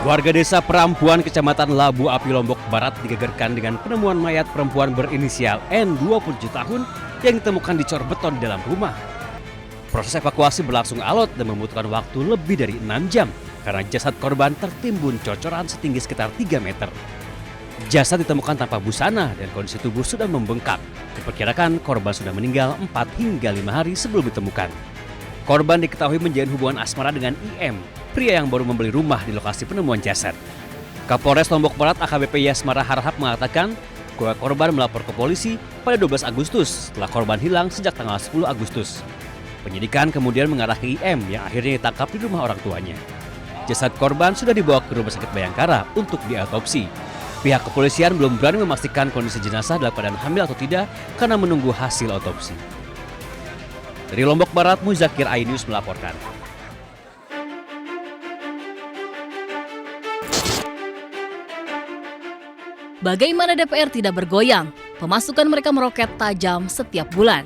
Warga desa Perampuan, Kecamatan Labu Api, Lombok Barat digegerkan dengan penemuan mayat perempuan berinisial N 27 tahun yang ditemukan dicor beton di dalam rumah. Proses evakuasi berlangsung alot dan membutuhkan waktu lebih dari 6 jam karena jasad korban tertimbun cocoran setinggi sekitar 3 meter. Jasad ditemukan tanpa busana dan kondisi tubuh sudah membengkak. Diperkirakan korban sudah meninggal 4 hingga 5 hari sebelum ditemukan. Korban diketahui menjalin hubungan asmara dengan IM, pria yang baru membeli rumah di lokasi penemuan jasad. Kapolres Lombok Barat AKBP Yasmara Harhab mengatakan keluarga korban melapor ke polisi pada 12 Agustus setelah korban hilang sejak tanggal 10 Agustus. Penyidikan kemudian mengarah ke IM yang akhirnya ditangkap di rumah orang tuanya. Jasad korban sudah dibawa ke Rumah Sakit Bayangkara untuk diautopsi. Pihak kepolisian belum berani memastikan kondisi jenazah dalam keadaan hamil atau tidak karena menunggu hasil otopsi. Dari Lombok Barat, Muzakir iNews melaporkan. Bagaimana DPR tidak bergoyang? Pemasukan mereka meroket tajam setiap bulan.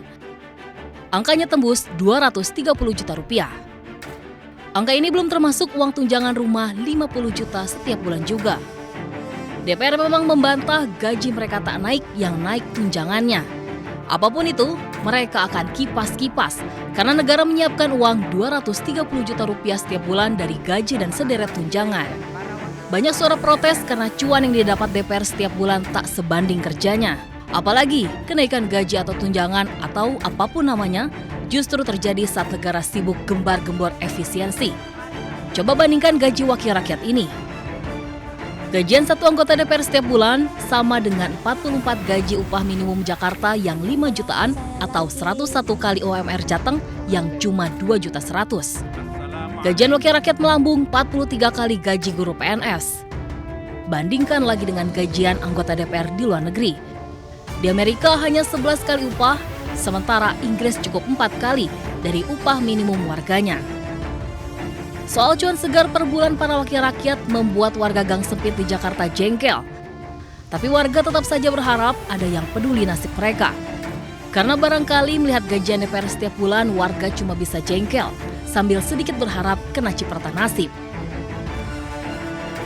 Angkanya tembus 230 juta rupiah. Angka ini belum termasuk uang tunjangan rumah 50 juta setiap bulan juga. DPR memang membantah gaji mereka tak naik, yang naik tunjangannya. Apapun itu, mereka akan kipas-kipas karena negara menyiapkan uang 230 juta rupiah setiap bulan dari gaji dan sederet tunjangan. Banyak suara protes karena cuan yang didapat DPR setiap bulan tak sebanding kerjanya. Apalagi kenaikan gaji atau tunjangan atau apapun namanya justru terjadi saat negara sibuk gembar-gembor efisiensi. Coba bandingkan gaji wakil rakyat ini. Gajian satu anggota DPR setiap bulan sama dengan 44 gaji upah minimum Jakarta yang 5 jutaan atau 101 kali UMR Jateng yang cuma 2.100.000. Gajian wakil rakyat melambung 43 kali gaji guru PNS. Bandingkan lagi dengan gajian anggota DPR di luar negeri. Di Amerika hanya 11 kali upah, sementara Inggris cukup 4 kali dari upah minimum warganya. Soal cuan segar per bulan para wakil rakyat membuat warga gang sempit di Jakarta jengkel. Tapi warga tetap saja berharap ada yang peduli nasib mereka. Karena barangkali melihat gajian DPR setiap bulan, warga cuma bisa jengkel sambil sedikit berharap kena cipratan nasib.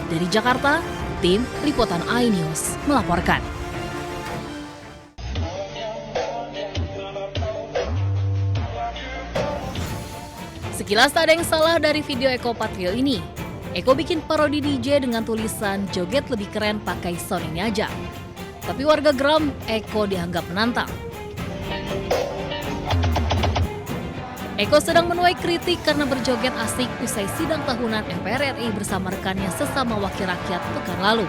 Dari Jakarta, tim Liputan iNews melaporkan. Sekilas tak ada yang salah dari video Eko Patrio ini. Eko bikin parodi DJ dengan tulisan joget lebih keren pakai sound ini aja. Tapi warga geram, Eko dianggap menantang. Eko sedang menuai kritik karena berjoget asik usai sidang tahunan MPR RI bersama rekannya sesama wakil rakyat pekan lalu.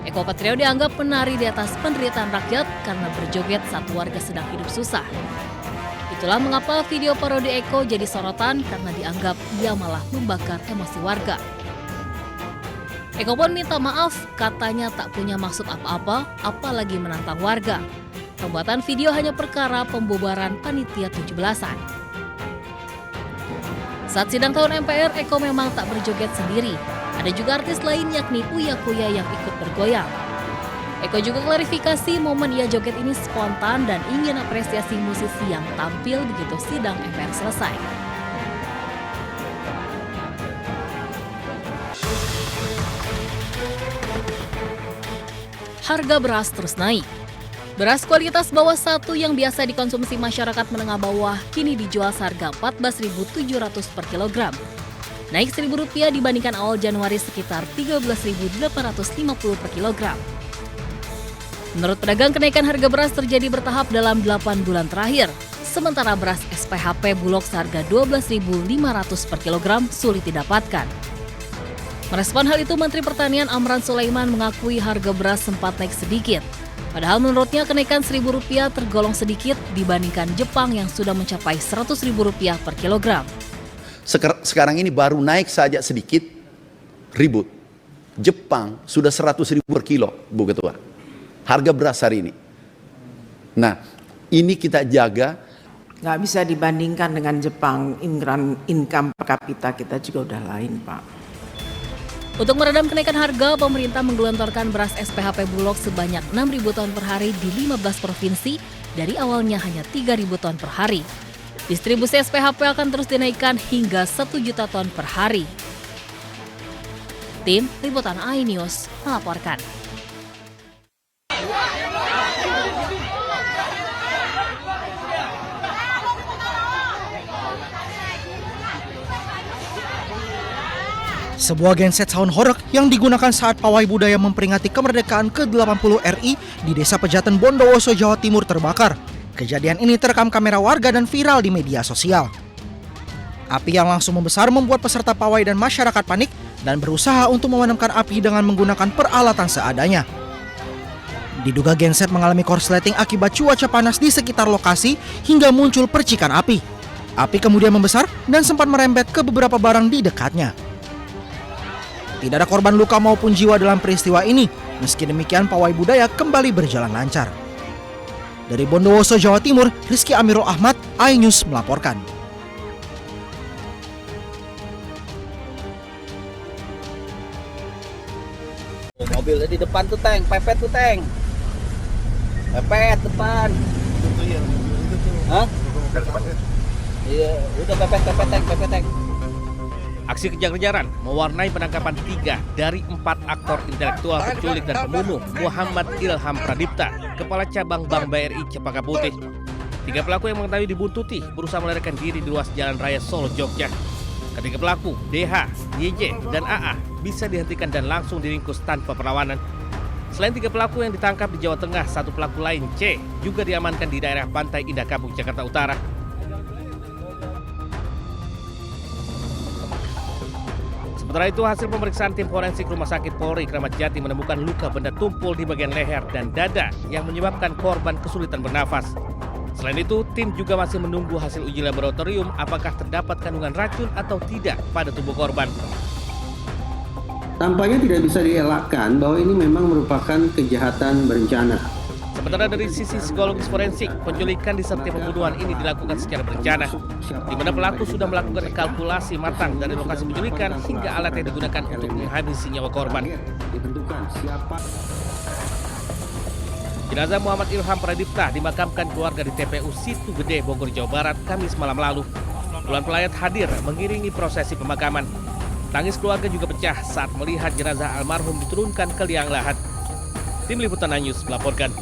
Eko Patrio dianggap menari di atas penderitaan rakyat karena berjoget saat warga sedang hidup susah. Itulah mengapa video parodi Eko jadi sorotan karena dianggap ia malah membakar emosi warga. Eko pun minta maaf, katanya tak punya maksud apa-apa, apalagi menantang warga. Pembuatan video hanya perkara pembubaran panitia 17-an. Saat sidang tahun MPR, Eko memang tak berjoget sendiri. Ada juga artis lain yakni Uya Kuya yang ikut bergoyang. Eko juga klarifikasi momen ia joget ini spontan dan ingin apresiasi musisi yang tampil begitu sidang MPR selesai. Harga beras terus naik. Beras kualitas bawah 1 yang biasa dikonsumsi masyarakat menengah bawah kini dijual seharga Rp14.700 per kilogram. Naik Rp1.000 dibandingkan awal Januari sekitar Rp13.850 per kilogram. Menurut pedagang, kenaikan harga beras terjadi bertahap dalam 8 bulan terakhir. Sementara beras SPHP Bulog seharga Rp12.500 per kilogram sulit didapatkan. Merespon hal itu, Menteri Pertanian Amran Sulaiman mengakui harga beras sempat naik sedikit. Padahal menurutnya kenaikan Rp1.000 tergolong sedikit dibandingkan Jepang yang sudah mencapai Rp100.000 per kilogram. Sekarang ini baru naik saja sedikit, ribut. Jepang sudah Rp100.000 per kilo, Bu Ketua. Harga beras hari ini. Nah, ini kita jaga. Nggak bisa dibandingkan dengan Jepang, income per kapita kita juga udah lain, Pak. Untuk meredam kenaikan harga, pemerintah menggelontorkan beras SPHP Bulog sebanyak 6.000 ton per hari di 15 provinsi dari awalnya hanya 3.000 ton per hari. Distribusi SPHP akan terus dinaikkan hingga 1 juta ton per hari. Tim Liputan iNews melaporkan. Sebuah genset sound horeg yang digunakan saat pawai budaya memperingati kemerdekaan ke-80 RI di Desa Pejaten Bondowoso, Jawa Timur terbakar. Kejadian ini terekam kamera warga dan viral di media sosial. Api yang langsung membesar membuat peserta pawai dan masyarakat panik dan berusaha untuk memadamkan api dengan menggunakan peralatan seadanya. Diduga genset mengalami korsleting akibat cuaca panas di sekitar lokasi hingga muncul percikan api. Api kemudian membesar dan sempat merembet ke beberapa barang di dekatnya. Tidak ada korban luka maupun jiwa dalam peristiwa ini. Meski demikian, pawai budaya kembali berjalan lancar. Dari Bondowoso, Jawa Timur, Rizky Amirul Ahmad, iNews melaporkan. Mobil di depan tuh, Teng. Pepet tuh, Teng. Pepet depan. Hah? Iya, udah pepet, Teng. Aksi kejar-kejaran mewarnai penangkapan 3 dari 4 aktor intelektual penculik dan pembunuh Muhammad Ilham Pradipta, Kepala Cabang Bank BRI Cempaka Putih. 3 pelaku yang mengetahui dibuntuti berusaha melarikan diri di ruas Jalan Raya Solo, Jogja. Ketiga pelaku, DH, YJ, dan AA, bisa dihentikan dan langsung diringkus tanpa perlawanan. Selain 3 pelaku yang ditangkap di Jawa Tengah, 1 pelaku lain, C, juga diamankan di daerah Pantai Indah Kapuk, Jakarta Utara. Sementara itu, hasil pemeriksaan tim forensik Rumah Sakit Polri Kramat Jati menemukan luka benda tumpul di bagian leher dan dada yang menyebabkan korban kesulitan bernafas. Selain itu, tim juga masih menunggu hasil uji laboratorium apakah terdapat kandungan racun atau tidak pada tubuh korban. Tampaknya tidak bisa dielakkan bahwa ini memang merupakan kejahatan berencana. Sementara dari sisi psikologis forensik, penculikan disertai pembunuhan ini dilakukan secara berencana, di mana pelaku sudah melakukan kalkulasi matang dari lokasi penculikan hingga alat yang digunakan untuk menghabisi nyawa korban. Jenazah Muhammad Ilham Pradipta dimakamkan keluarga di TPU Situ Gede, Bogor, Jawa Barat, Kamis malam lalu. Puluhan pelayat hadir mengiringi prosesi pemakaman. Tangis keluarga juga pecah saat melihat jenazah almarhum diturunkan ke liang lahat. Tim Liputan iNews melaporkan.